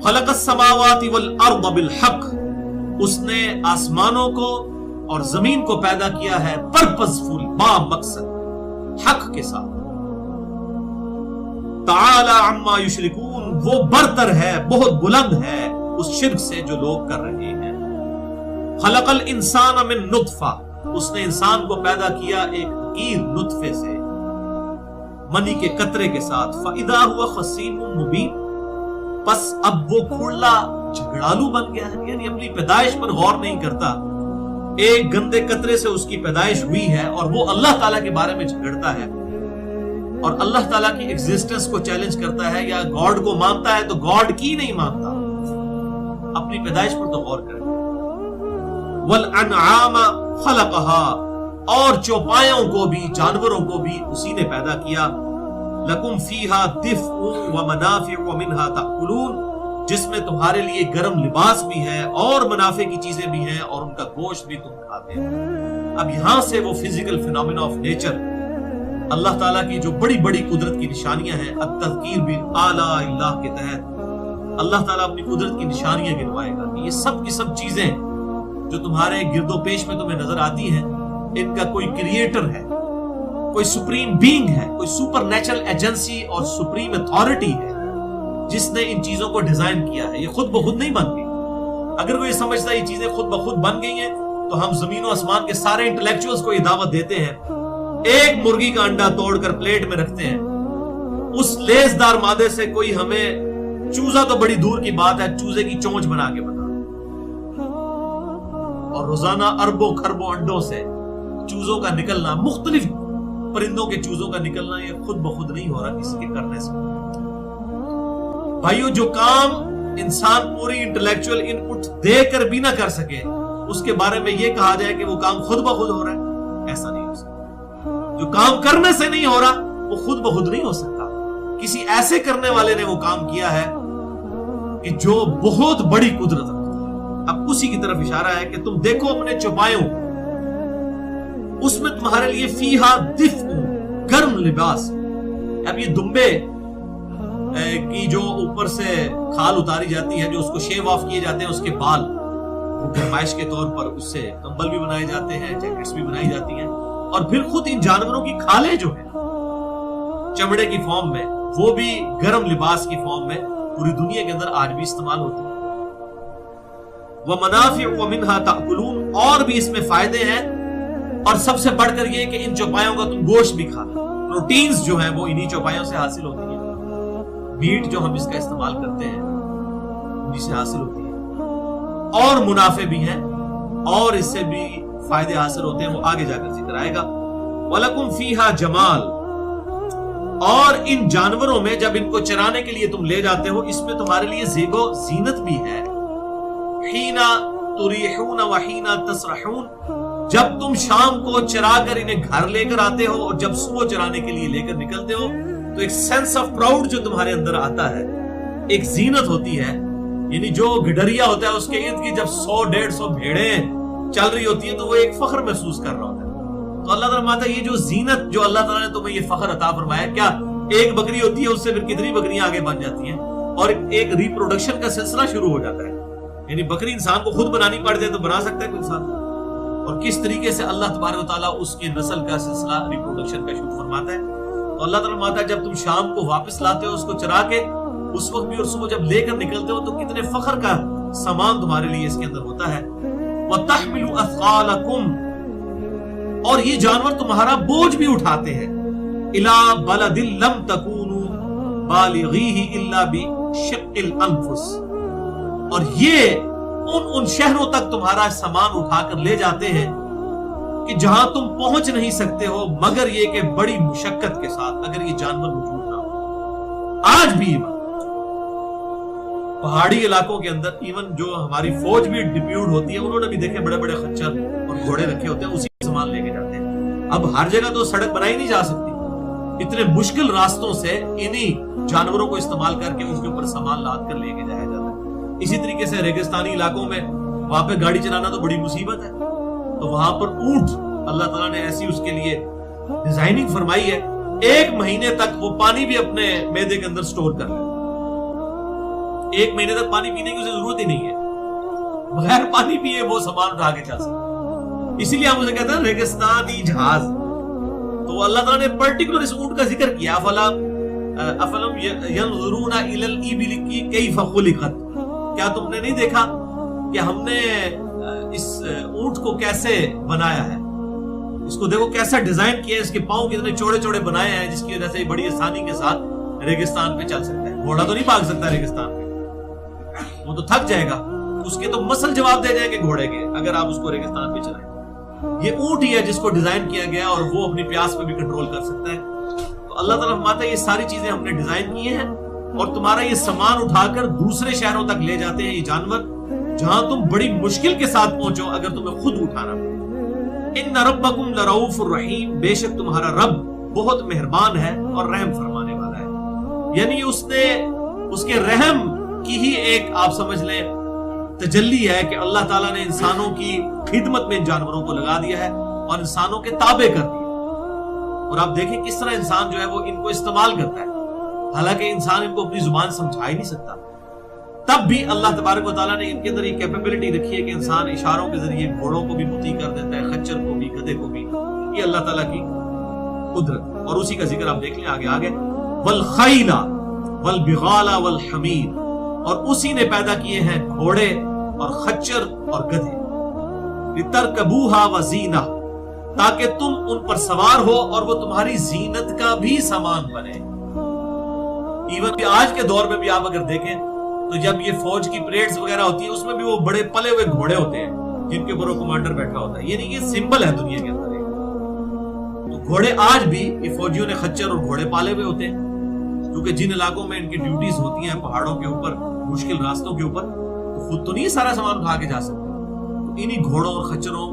خلق السماوات والارض بالحق، اس نے آسمانوں کو اور زمین کو پیدا کیا ہے پرپزفل، با مقصد، حق کے ساتھ. تعالی عما یشرکون، وہ برتر ہے، بہت بلند ہے اس شرک سے جو لوگ کر رہے ہیں. خلق الانسان من نطفہ، اس نے انسان کو پیدا کیا ایک حقیر نطفے سے، منی کے قطرے کے ساتھ. فاذا هو خصیم مبین، پس اب وہ کھوڑلا جھگڑالو بن گیا ہے، یعنی اپنی پیدائش پر غور نہیں کرتا. ایک گندے قطرے سے اس کی پیدائش ہوئی ہے اور وہ اللہ تعالیٰ کے بارے میں جھگڑتا ہے اور اللہ تعالیٰ کی ایگزسٹنس کو چیلنج کرتا ہے، یا گاڈ کو مانتا ہے تو گاڈ کی نہیں مانتا. اپنی پیدائش پر تو غور کرے. والانعام خلقها، اور چوپایوں کو بھی، جانوروں کو بھی اسی نے پیدا کیا. لکم فیہا دفء ومنافع ومنہا تأکلون، جس میں تمہارے لیے گرم لباس بھی ہے اور منافع کی چیزیں بھی ہیں اور ان کا گوشت بھی تم کھاتے ہیں. اب یہاں سے وہ فزیکل فینومینا آف نیچر، اللہ تعالیٰ کی جو بڑی بڑی قدرت کی نشانیاں ہیں، التذکیر بآلاء اللہ کے تحت اللہ تعالیٰ اپنی قدرت کی نشانیاں گنوائے گا کہ یہ سب کی سب چیزیں جو تمہارے گرد و پیش میں تمہیں نظر آتی ہیں، ان کا کوئی کریٹر ہے، کوئی سپریم بینگ ہے، کوئی سپر نیچرل ایجنسی اور سپریم اتھارٹی ہے جس نے ان چیزوں کو ڈیزائن کیا ہے. یہ خود بخود نہیں بن گئی. اگر وہ یہ سمجھتا ہے یہ چیزیں خود بخود بن گئی ہیں تو ہم زمین و آسمان کے سارے انٹلیکچوئلز کو یہ دعوت دیتے ہیں، ایک مرغی کا انڈا توڑ کر پلیٹ میں رکھتے ہیں، اس لیزدار مادے سے کوئی ہمیں چوزا تو بڑی دور کی بات ہے، چوزے کی چونچ بنا کے بتا، اور روزانہ اربوں خربوں انڈوں سے چوزوں کا نکلنا، مختلف پرندوں کے چوزوں کا نکلنا، یہ خود بخود نہیں ہو رہا کسی کے کرنے سے. بھائیو، جو کام انسان پوری انٹلیکچوئل ان پٹ دے کر بھی نہ کر سکے، اس کے بارے میں یہ کہا جائے کہ وہ کام خود بخود ہو رہا ہے، ایسا نہیں ہو سکتا. جو کام کرنے سے نہیں ہو رہا وہ خود بخود نہیں ہو سکتا. کسی ایسے کرنے والے نے وہ کام کیا ہے کہ جو بہت بڑی قدرت رکھتا ہے. اب اسی کی طرف اشارہ ہے کہ تم دیکھو اپنے چوپایوں، اس میں تمہارے لیے فیہا دفء، گرم لباس. اب یہ دمبے کی جو اوپر سے کھال اتاری جاتی ہے، جو اس کو شیو آف کیے جاتے ہیں، اس کے بال، وہ گرمائش کے طور پر اس سے کمبل بھی بنائے جاتے ہیں، جیکٹس بھی بنائی جاتی ہیں. اور پھر خود ان جانوروں کی کھالیں جو ہیں چمڑے کی فارم میں، وہ بھی گرم لباس کی فارم میں پوری دنیا کے اندر آج بھی استعمال ہوتی ہیں. وَمَنَافِعُ وَمِنْهَا تَأْكُلُونَ، اور بھی اس میں فائدے ہیں. اور سب سے بڑھ کر یہ کہ ان چوپایوں کا تم گوشت بھی کھاتے. پروٹینز جو ہیں وہ انہی چوپایوں سے حاصل ہوتی ہیں. میٹ جو ہم اس کا استعمال کرتے ہیں انہی سے حاصل ہوتی ہے. اور منافع بھی ہیں اور اس سے بھی فائدے حاصل ہوتے ہیں، وہ آگے جا کر ذکر آئے گا. وَلَكُمْ فِيهَا جَمَالٌ، اور ان جانوروں میں جب ان کو چرانے کے لیے تم لے جاتے ہو، اس میں تمہارے لیے زیب و زینت بھی ہے. حِينَ تُرِيحُونَ وَحِينَ تَسْرَحُونَ، جب تم شام کو چرا کر انہیں گھر لے کر آتے ہو اور جب صبح چرانے کے لیے لے کر نکلتے ہو، تو ایک سینس آف پراؤڈ جو تمہارے اندر آتا ہے، ایک زینت ہوتی ہے. یعنی جو گڈریا ہوتا ہے اس کے ارد گرد جب 100-150 بھیڑیں چل رہی ہوتی ہیں تو وہ ایک فخر محسوس کر رہا ہوتا ہے. تو اللہ تعالیٰ فرماتا ہے یہ جو زینت جو اللہ تعالیٰ نے تمہیں یہ فخر عطا فرمایا، کیا ایک بکری ہوتی ہے اس سے پھر کتنی بکریاں آگے بن جاتی ہیں اور ایک ریپروڈکشن کا سلسلہ شروع ہو جاتا ہے. یعنی بکری انسان کو خود بنانی پڑ جائے تو بنا سکتا ہے کوئی انسان، اور کس طریقے سے اللہ تبارک و تعالیٰ اس کی نسل کا سلسلہ ریپروڈکشن کا شروع فرماتا ہے. تو اللہ تعالیٰ فرماتا ہے جب تم شام کو واپس لاتے ہو اس کو چرا کے، اس وقت بھی اور صبح جب لے کر نکلتے ہو، تو کتنے فخر کا سامان تمہارے لیے اس کے اندر ہوتا ہے. وَتَحْمِلُ أَثْقَالَكُمْ، اور یہ جانور تمہارا بوجھ بھی اٹھاتے ہیں. إِلَىٰ بَلَدٍ لَمْ تَكُونُوا بَالِغِيهِ إِلَّا بِشِقِّ الْأَنفُسِ، اور یہ ان شہروں تک تمہارا سامان اٹھا کر لے جاتے ہیں کہ جہاں تم پہنچ نہیں سکتے ہو مگر یہ کہ بڑی مشقت کے ساتھ، اگر یہ جانور موجود نہ ہو. آج بھی یہ بات پہاڑی علاقوں کے اندر، ایون جو ہماری فوج بھی ڈپیوٹ ہوتی ہے، انہوں نے بھی دیکھے بڑے بڑے خچر اور گھوڑے رکھے ہوتے ہیں، اسی سامان لے کے جاتے ہیں. اب ہر جگہ تو سڑک بنائی نہیں جا سکتی، اتنے مشکل راستوں سے انہی جانوروں کو استعمال کر کے ان کے اوپر سامان لاد کر لے کے جایا جاتا ہے. اسی طریقے سے ریگستانی علاقوں میں وہاں پہ گاڑی چلانا تو بڑی مصیبت ہے، تو وہاں پر اونٹ اللہ تعالیٰ نے ایسی اس کے لیے ڈیزائننگ فرمائی ہے، 1 مہینے تک وہ پانی بھی اپنے معدے کے اندر سٹور کر لے. 1 महीने तक पानी पीने की उसे जरूरत ही नहीं है, बगैर पानी पिए वो सामान उठा के चल सकता। इसीलिए हम उसे कहते हैं रेगिस्तानी जहाज। तो अल्लाह ताला ने पर्टिकुलर इस ऊंट का जिक्र किया, अफलम यंजुरूना इलल इबिल कैफ खुलिकत, क्या तुमने नहीं देखा कि हमने इस ऊंट को कैसे बनाया है, इसको देखो कैसा डिजाइन किया है, इसके पांव कितने चौड़े चौड़े बनाए हैं, जिसकी वजह से बड़ी आसानी के साथ रेगिस्तान पे चल सकता है। घोड़ा तो नहीं भाग सकता रेगिस्तान पे, वो तो थक जाएगा, उसके तो मसल जवाब दे जाएंगे घोड़े के अगर आप उसको रेगिस्तान पे चलाएं। ये ऊंट ही है जिसको डिजाइन किया गया और वो अपनी प्यास पे भी कंट्रोल कर सकता है। तो अल्लाह ताला फरमाता है ये सारी चीजें हमने डिजाइन की हैं और तुम्हारा ये सामान उठाकर दूसरे शहरों तक ले जाते हैं ये जानवर, जहां तुम बड़ी मुश्किल के साथ पहुंचो अगर तुम्हें खुद उठाना पड़े। इन्ना रब्बकुम लरऊफुर रहीम, बेशक तुम्हारा रब बहुत मेहरबान है और रहम फरमाने वाला है। यानी उसने उसके रहम की ही एक आप समझ लें तजल्ली है कि अल्लाह ताला ने इंसानों की खिदमत में इन जानवरों को लगा दिया है और इंसानों के ताबे कर दिया। और आप देखें किस तरह इंसान जो है वो इनको इस्तेमाल करता है, हालांकि इंसान इनको अपनी जुबान समझा ही नहीं सकता, तब भी अल्लाह तबारक व तआला ने इनके अंदर ये कैपेबिलिटी रखी है कि इंसान इशारों के जरिए घोड़ों को भी मुती कर देता है, खच्चर को भी, गधे को भी। ये अल्लाह ताला की कुदरत। और उसी का जिक्र आप देख लें आगे वल खैला वल बिगाला वल हमीर, और उसी ने पैदा किए हैं घोड़े और खच्चर और गधे, लितरकबूहा व ज़ीना, ताकि तुम उन पर सवार हो और वो तुम्हारी जीनत का भी सामान बने। इवन आज के दौर में भी आप अगर देखें तो जब ये फौज की परेड्स वगैरह होती है उसमें भी वो बड़े पले हुए घोड़े होते हैं जिनके ऊपर वो कमांडर बैठा होता है। ये सिंबल है दुनिया के अंदर। तो घोड़े आज भी ये फौजियों ने खच्चर और घोड़े पाले हुए होते हैं, क्योंकि जिन इलाकों में इनकी ड्यूटीज होती हैं पहाड़ों के ऊपर, मुश्किल रास्तों के ऊपर, तो खुद तो नहीं सारा सामान उठा के जा सकते, तो इन्हीं घोड़ों और खच्चरों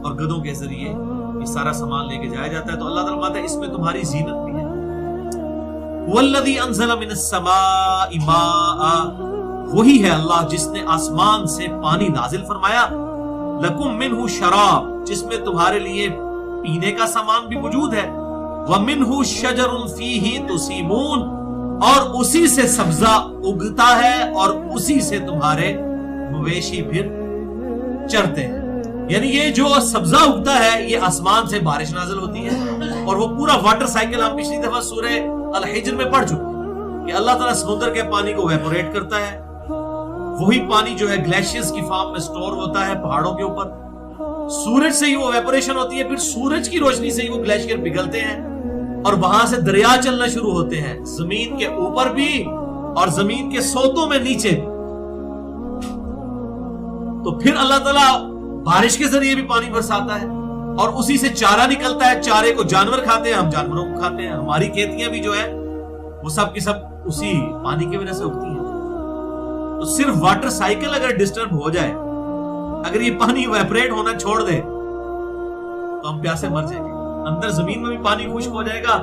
और गधों के जरिए ये सारा सामान लेके जाया जाता है। तो अल्लाह ताला कहता है इसमें तुम्हारी जीनत भी है। वल्लज़ी अंज़ला मिनस समाई माआ, वही है अल्लाह जिसने आसमान से पानी नाजिल फरमाया, लकुम मिन्हु शराब, जिसमें तुम्हारे लिए पीने का सामान भी मौजूद है, व मिन्हु शजरुन फीही तुसीमून, और उसी से सब्जा उगता है और उसी से तुम्हारे मवेशी फिर चरते हैं। यानी ये जो सब्जा उगता है ये आसमान से बारिश नाजिल होती है, और वो पूरा वाटर साइकिल हम पिछली दफा सूरह अल हिज्र में पढ़ चुके हैं कि अल्लाह ताला समुद्र के पानी को वेपोरेट करता है, वही पानी जो है ग्लेशियर्स की फॉर्म में स्टोर होता है पहाड़ों के ऊपर, सूरज से ही वो वेपोरेशन होती है, फिर सूरज की रोशनी से ही वो ग्लेशियर पिघलते हैं और वहां से दरिया चलना शुरू होते हैं, जमीन के ऊपर भी और जमीन के सोतों में नीचे भी। तो फिर अल्लाह ताला बारिश के जरिए भी पानी बरसाता है और उसी से चारा निकलता है, चारे को जानवर खाते हैं, हम जानवरों को खाते हैं, हमारी खेतियां भी जो है वो सब की सब उसी पानी की वजह से उगती हैं। तो सिर्फ वाटर साइकिल अगर डिस्टर्ब हो जाए, अगर ये पानी इवेपोरेट होना छोड़ दे तो हम प्यासे मर जाएंगे। अंदर जमीन में भी पानी खुश्क हो जाएगा,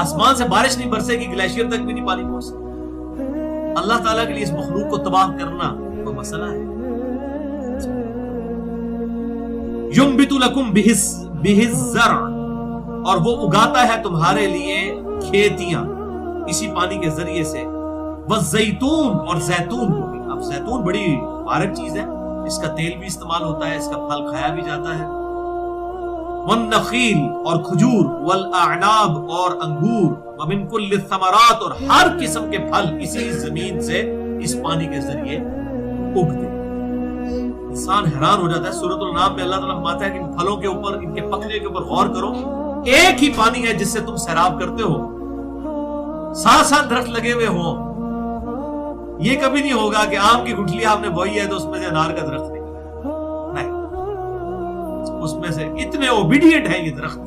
आसमान से बारिश नहीं बरसेगी, ग्लेशियर तक भी नहीं पानी पहुंच सकता। अल्लाह ताला के लिए इस मखलूक को तबाह करना कोई मसला है? युम्बितु लकुम बिहिज़ ज़र्अ, और वो उगाता है तुम्हारे लिए खेतियां इसी पानी के जरिए से, वज़ैतून, और जैतून को भी। अब जैतून बड़ी मुबारक चीज है, इसका तेल भी इस्तेमाल होता है, इसका फल खाया भी जाता है। वन्नखील, और खजूर, वल अअनाब, और अंगूर, व मिन कुल्लि थमरात, और हर किस्म के फल इसी जमीन से इस पानी के जरिए उगते। इंसान हैरान हो जाता है। सूरतुल नाम में अल्लाह ताला फरमाता है कि इन फलों के ऊपर, इनके पकने के ऊपर गौर करो, एक ही पानी है जिससे तुम सैराब करते हो, साथ साथ दरख्त लगे हुए हो। ये कभी नहीं होगा कि आम की गुठली आपने बोई है तो उसमें से अनार का दरख्त निकले, नहीं, उसमें से इतने ओबीडिएंट है ये दरख्त,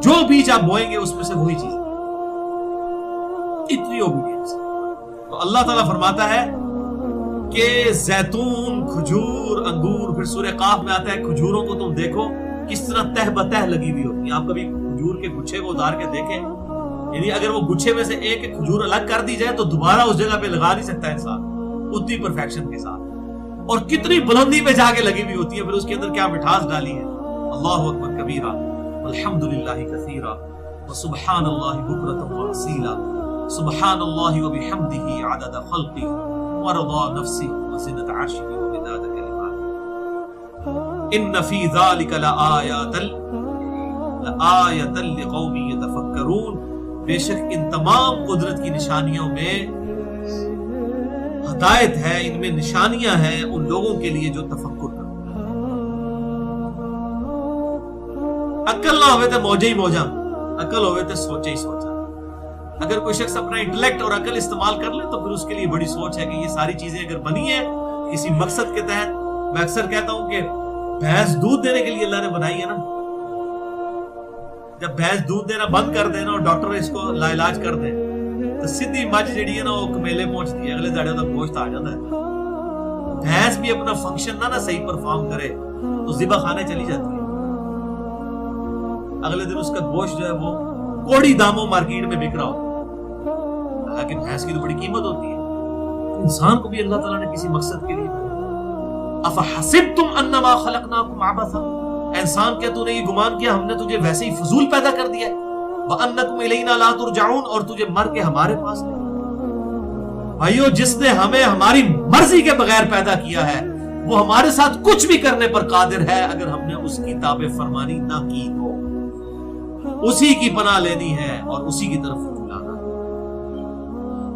जो बीज आप बोएंगे उसमें से वही चीज, इतनी ओबीडियंस। तो अल्लाह ताला फरमाता है कि जैतून, खजूर, अंगूर, फिर सूरह काफ में आता है खजूरों को तुम देखो किस तरह तह बतह लगी हुई होती है। आप कभी खजूर के गुच्छे को उतार के देखें, यानी अगर वो गुच्छे में से एक खजूर अलग कर दी जाए तो दोबारा उस जगह पे लगा नहीं सकता इंसान उतनी परफेक्शन के साथ, और कितनी बुलंदी पे जाके लगी हुई होती है, फिर उसके अंदर क्या मिठास डाली है। अल्लाहु अकबर कबीरा, अल्हम्दुलिल्लाहि कसीरा, व सुब्हानल्लाहि बुकरतन व असीला, सुब्हानल्लाहि व बिहम्दिही अदद खल्क़िही वरदा नफ्सी वज़िनत अर्शी व मिदाद कलिमात इन्न फी ज़ालिका लआयतन लिक़ौमिन यतफ़क्करून। बेशक इन तमाम कुदरत की निशानियों में हिदायत है, इनमें निशानियां हैं उन लोगों के लिए जो तफक्कुर करते हैं। अकल ना होवे तो मौजे ही मौजा, अकल होवे तो सोचे ही सोचा। अगर कोई शख्स अपना इंटेलेक्ट और अकल इस्तेमाल कर ले तो फिर उसके लिए बड़ी सोच है कि ये सारी चीजें अगर बनी है किसी मकसद के तहत। मैं अक्सर कहता हूं कि भैंस दूध देने के लिए अल्लाह ने बनाई है ना, जब भैंस दूध देना बंद कर देना और डॉक्टर इसको लाइलाज कर दे तो सीधी मज जी है ना वो कमेले पहुंचती है, अगले दाड़े तक गोश्त आ जाता है। भैंस भी अपना फंक्शन ना सही परफॉर्म करे तो ज़िबा खाने चली जाती है, अगले दिन उसका गोश्त जो है वो कोड़ी दामों मार्केट में बिक रहा होता है। हालांकि भैंस की तो बड़ी कीमत होती है। इंसान को भी अल्लाह ताला ने किसी मकसद के लिए अफहसिबतुम अन्नमा खलकनाकुम अबसा, इंसान क्या तूने ये गुमान किया हमने तुझे वैसे ही फजूल पैदा कर दिया है? व अन्नकुम इलैना ला तुरजाऊन, और तुझे मर के हमारे पास नहीं। भाइयों, जिसने हमें हमारी मर्जी के बगैर पैदा किया है वो हमारे साथ कुछ भी करने पर कादिर है अगर हमने उसकी ताबे फरमानी ना की तो। उसी की पनाह लेनी है और उसी की तरफ बुलाना,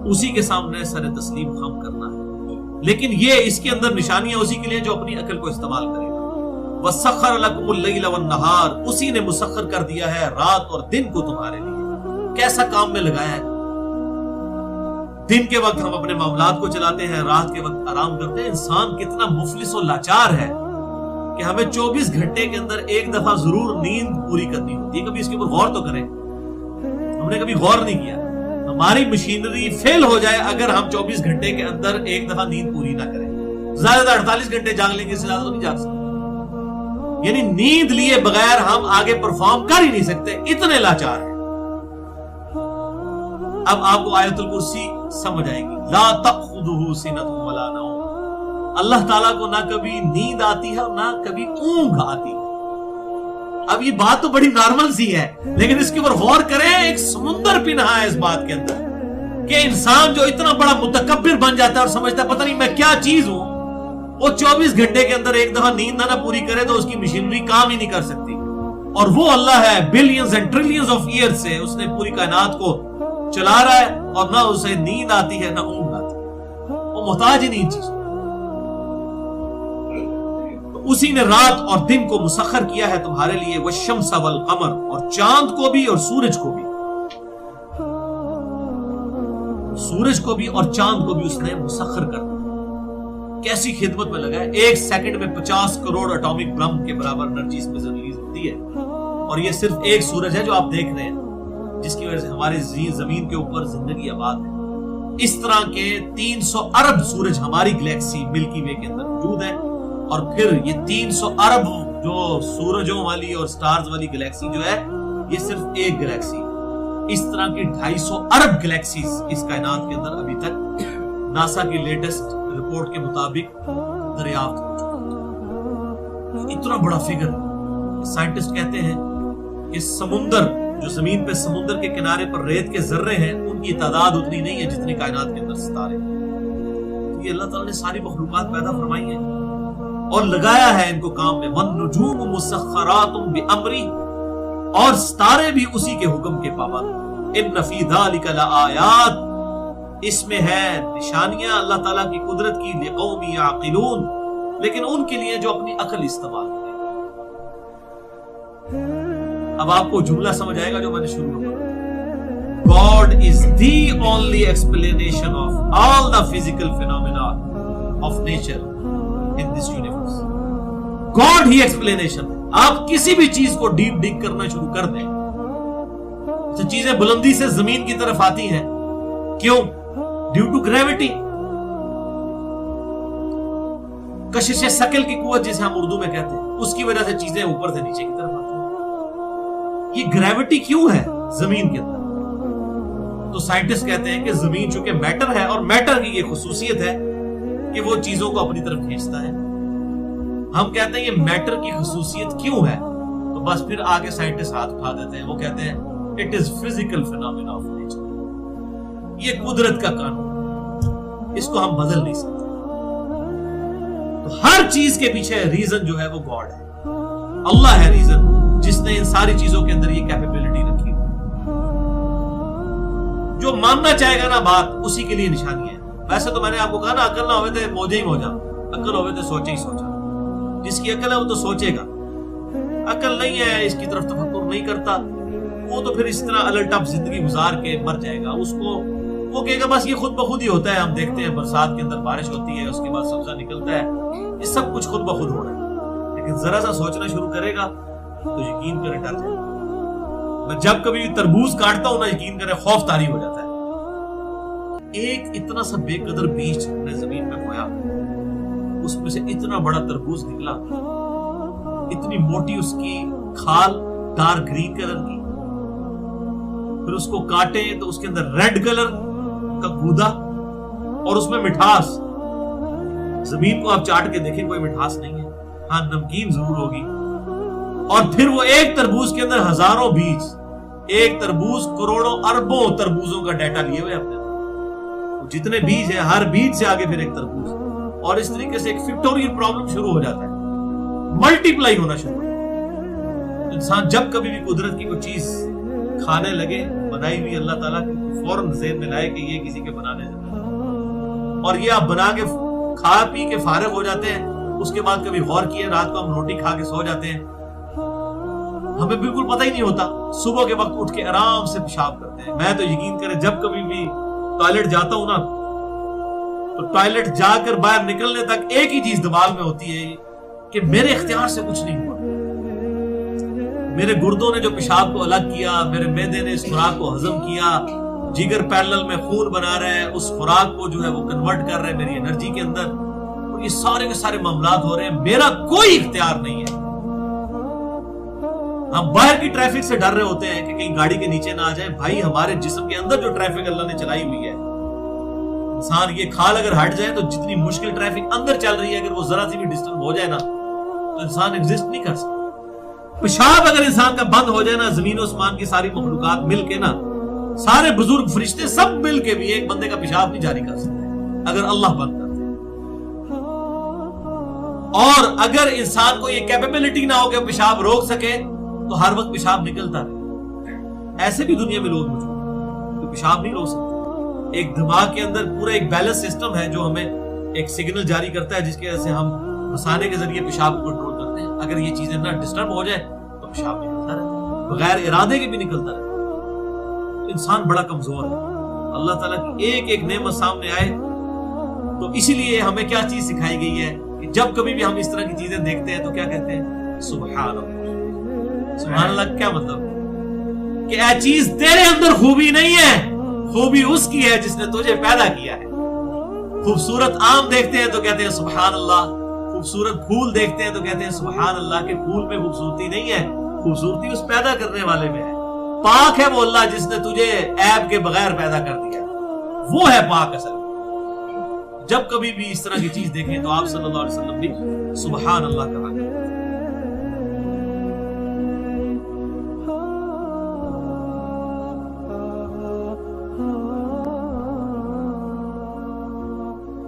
उसी के सामने सर तस्लीम खम करना है। लेकिन ये इसके अंदर निशानियां उसी के लिए जो अपनी अकल को इस्तेमाल करेगा। वसख्खर लकुमुल लैल वन नहार, उसी ने मुसख्खर कर दिया है रात और दिन को तुम्हारे लिए। कैसा काम में लगाया है। दिन के वक्त हम अपने मामलात को चलाते हैं, रात के वक्त आराम करते हैं। इंसान कितना मुफलिस और लाचार है कि हमें 24 घंटे के अंदर एक दफा जरूर नींद पूरी करनी होती है। कभी इसके ऊपर गौर तो करें, हमने कभी गौर नहीं किया। हमारी मशीनरी फेल हो जाए अगर हम 24 घंटे के अंदर एक दफा नींद पूरी ना करें। ज्यादा 48 घंटे जाग लेंगे, इससे ज्यादा तो नहीं जाग सकते। यानी नींद लिए बगैर हम आगे परफॉर्म कर ही नहीं सकते, इतने लाचार हैं। अब आपको आयतुल कुर्सी समझ आएगी। ला तख़ुदुहु सिनतुन वला नौम, अल्लाह ताला को ना कभी नींद आती है और ना कभी ऊंघ आती है। अब ये बात तो बड़ी नॉर्मल सी है, लेकिन इसके ऊपर गौर करें, एक समुंदर पिन्हा है इस बात के अंदर कि इंसान जो इतना बड़ा मुतकब्बिर बन जाता है और समझता है पता नहीं मैं क्या चीज हूं, वो 24 घंटे के अंदर एक दफा नींद ना पूरी करे तो उसकी मशीनरी काम ही नहीं कर सकती। और वो अल्लाह है, billions and trillions of years से उसने पूरी कायनात को चला रहा है और ना उसे नींद आती है ना ऊंघ आती है, वो मोहताज ही नहीं चीज। तो उसी ने रात और दिन को मुसख्खर किया है तुम्हारे लिए, वश्शम्स वल कमर, और चांद को भी और सूरज को भी, सूरज को भी और चांद को भी उसने मुसख्खर कर दिया। कैसी खिदमत में लगा है। एक सेकंड में 50 करोड़ एटॉमिक बम के बराबर एनर्जी इसमें रिलीज होती है, और ये सिर्फ एक सूरज है जो आप देख रहे हैं, जिसकी वजह से हमारे जमीन के ऊपर जिंदगी आबाद है। इस तरह के 300 अरब सूरज हमारी गैलेक्सी मिल्की वे के अंदर मौजूद है, और फिर ये 300 अरब जो सूरजों वाली और स्टार्स वाली गैलेक्सी जो है ये सिर्फ एक गैलेक्सी है। इस तरह की 250 अरब गैलेक्सीज इस कायनात के अंदर अभी तक नासा की लेटेस्ट रिपोर्ट के मुताबिक दरियाफ्त हो चुका है। इतना बड़ा फिगर। साइंटिस्ट कहते हैं कि समुंदर जो जमीन पे समुंदर के किनारे पर रेत के जर्रे हैं उनकी तादाद उतनी नहीं है जितनी कायनात के अंदर सितारे हैं। तो ये अल्लाह ताला ने सारी मखलूकात पैदा फरमाई है और लगाया है इनको काम में। वन्नुजूम मुसख्खरातुम बिअमरी, और सितारे भी उसी के हुक्म के पाबंद। इन्न फी ज़ालिका लआयात, इसमें है निशानियां अल्लाह ताला की कुदरत की, लिक़ौमिन याक़िलून, लेकिन उनके लिए जो अपनी अकल इस्तेमाल करें। अब आपको जुमला समझ आएगा जो मैंने शुरू में कहा। God is the only explanation of all the physical phenomena of nature in this universe. God he explanation. आप किसी भी चीज को डीप डिग करना शुरू कर दें तो चीजें बुलंदी से जमीन की तरफ आती हैं। क्यों? Due to gravity. कशिश शकल की कुव्वत जिसे हम उर्दू में कहते हैं, उसकी वजह से चीजें ऊपर से नीचे की तरफ आती हैं। ये ग्रेविटी क्यों है जमीन के अंदर? तो साइंटिस्ट कहते हैं कि जमीन चूंकि मैटर है और मैटर की ये खुसूसियत है कि वो चीजों को अपनी तरफ खींचता है। हम कहते हैं ये मैटर की खुसूसियत क्यों है, तो बस फिर आगे साइंटिस्ट हाथ उठा देते हैं। वो कहते हैं it is physical phenomena of nature. ये कुदरत का कानून। اس کو ہم بدل نہیں سکتے. تو ہر چیز کے پیچھے ریزن جو ہے وہ گاڈ ہے, اللہ ہے ریزن جس نے ان ساری چیزوں کے اندر یہ کیپیبلٹی رکھی. جو ماننا چاہے گا نا بات, اسی کے لیے نشانی ہے. ویسے تو میں نے آپ کو کہا نا, عقل نہ ہوئے تو موجے ہی موجا, عقل ہوئے تو سوچے ہی سوچا. جس کی عقل ہے وہ تو سوچے گا, عقل نہیں ہے اس کی طرف تفکر نہیں کرتا, وہ تو پھر اس طرح الٹ اپ زندگی گزار کے مر جائے گا. اس کو وہ کہے گا بس یہ خود بخود ہی ہوتا ہے, ہم دیکھتے ہیں برسات کے اندر بارش ہوتی ہے, اس کے بعد سبزہ نکلتا ہے, یہ سب کچھ خود بخود ہو رہا ہے. لیکن ذرا سا سوچنا شروع کرے گا تو یقین کرے ڈر جائے گا. میں جب کبھی تربوز کاٹتا ہوں نا, یقین کرے خوف طاری ہو جاتا ہے. ایک اتنا سا بے قدر بیج نے زمین میں بویا, اس میں سے اتنا بڑا تربوز نکلا, اتنی موٹی اس کی کھال, ڈارک گرین کلر کی. پھر اس کو کاٹے تو اس کے اندر ریڈ کلر کا گودا, اور اس میں مٹھاس. زمین کو آپ چاٹ کے دیکھیں کوئی مٹھاس نہیں ہے, ہاں نمکین ضرور ہوگی. اور پھر وہ ایک تربوز کے اندر ہزاروں بیج, ایک تربوز کروڑوں اربوں تربوزوں کا ڈیٹا لیے ہوئے اپنے, جتنے بیج ہیں ہر بیج سے آگے پھر ایک تربوز. اور اس طریقے سے ایک فیکٹوریل پرابلم شروع ہو جاتا ہے, ملٹی پلائی ہونا شروع ہوتا ہے. انسان جب کبھی بھی قدرت کی کوئی چیز کھانے لگے, بنائی ہوئی اللہ تعالیٰ کی, فوراً ذہن میں لائے کہ یہ کسی کے بنانے سے, اور یہ آپ بنا کے کھا پی کے فارغ ہو جاتے ہیں. اس کے بعد کبھی غور کیے, رات کو ہم روٹی کھا کے سو جاتے ہیں, ہمیں بالکل پتہ ہی نہیں ہوتا. صبح کے وقت اٹھ کے آرام سے پیشاب کرتے ہیں. میں تو یقین کریں جب کبھی بھی ٹوائلٹ جاتا ہوں نا, تو ٹوائلٹ جا کر باہر نکلنے تک ایک ہی چیز دماغ میں ہوتی ہے کہ میرے اختیار سے کچھ نہیں ہوا. میرے گردوں نے جو پیشاب کو الگ کیا, میرے معدے نے اس خوراک کو ہضم کیا, جگر پیرلل میں خون بنا رہے ہیں, اس خوراک کو جو ہے وہ کنورٹ کر رہے ہیں میری انرجی کے اندر, اور یہ سارے کے سارے معاملات ہو رہے ہیں, میرا کوئی اختیار نہیں ہے. ہم باہر کی ٹریفک سے ڈر رہے ہوتے ہیں کہ کہیں گاڑی کے نیچے نہ آ جائے. بھائی ہمارے جسم کے اندر جو ٹریفک اللہ نے چلائی ہوئی ہے, انسان یہ کھال اگر ہٹ جائے تو جتنی مشکل ٹریفک اندر چل رہی ہے, اگر وہ ذرا سی بھی ڈسٹرب ہو جائے نا تو انسان ایگزسٹ نہیں کر سکتا. پیشاب اگر انسان کا بند ہو جائے نا, زمین و آسمان کی ساری مخلوقات مل کے نا, سارے بزرگ فرشتے سب مل کے بھی ایک بندے کا پیشاب نہیں جاری کر سکتے اگر اللہ بند کرتے. اور اگر انسان کو یہ کیپیبلٹی نہ ہو کہ پیشاب روک سکے تو ہر وقت پیشاب نکلتا رہے. ایسے بھی دنیا میں لوگ موجود ہیں جو پیشاب نہیں روک سکتے. ایک دماغ کے اندر پورا ایک بیلنس سسٹم ہے جو ہمیں ایک سگنل جاری کرتا ہے, جس کی وجہ سے ہم مسانے کے ذریعے پیشاب کو کنٹرول کرتے ہیں. اگر یہ چیزیں نہ ڈسٹرب ہو جائے تو پیشاب نکلتا رہتا, بغیر ارادے کے بھی نکلتا رہتا. انسان بڑا کمزور ہے. اللہ تعالیٰ کی ایک ایک نعمت سامنے آئے تو اسی لیے ہمیں کیا چیز سکھائی گئی ہے کہ جب کبھی بھی ہم اس طرح کی چیزیں دیکھتے ہیں تو کیا کہتے ہیں, سبحان اللہ. سبحان اللہ کیا مطلب کہ اے چیز تیرے اندر خوبی نہیں ہے, خوبی اس کی ہے جس نے تجھے پیدا کیا ہے. خوبصورت آم دیکھتے ہیں تو کہتے ہیں سبحان اللہ, خوبصورت پھول دیکھتے ہیں تو کہتے ہیں سبحان اللہ, کہ پھول میں خوبصورتی نہیں ہے, خوبصورتی اس پیدا کرنے والے میں ہے. پاک ہے وہ اللہ جس نے تجھے عیب کے بغیر پیدا کر دیا, وہ ہے پاک اصل. جب کبھی بھی اس طرح کی چیز دیکھیں تو آپ صلی اللہ علیہ وسلم بھی سبحان اللہ کہا.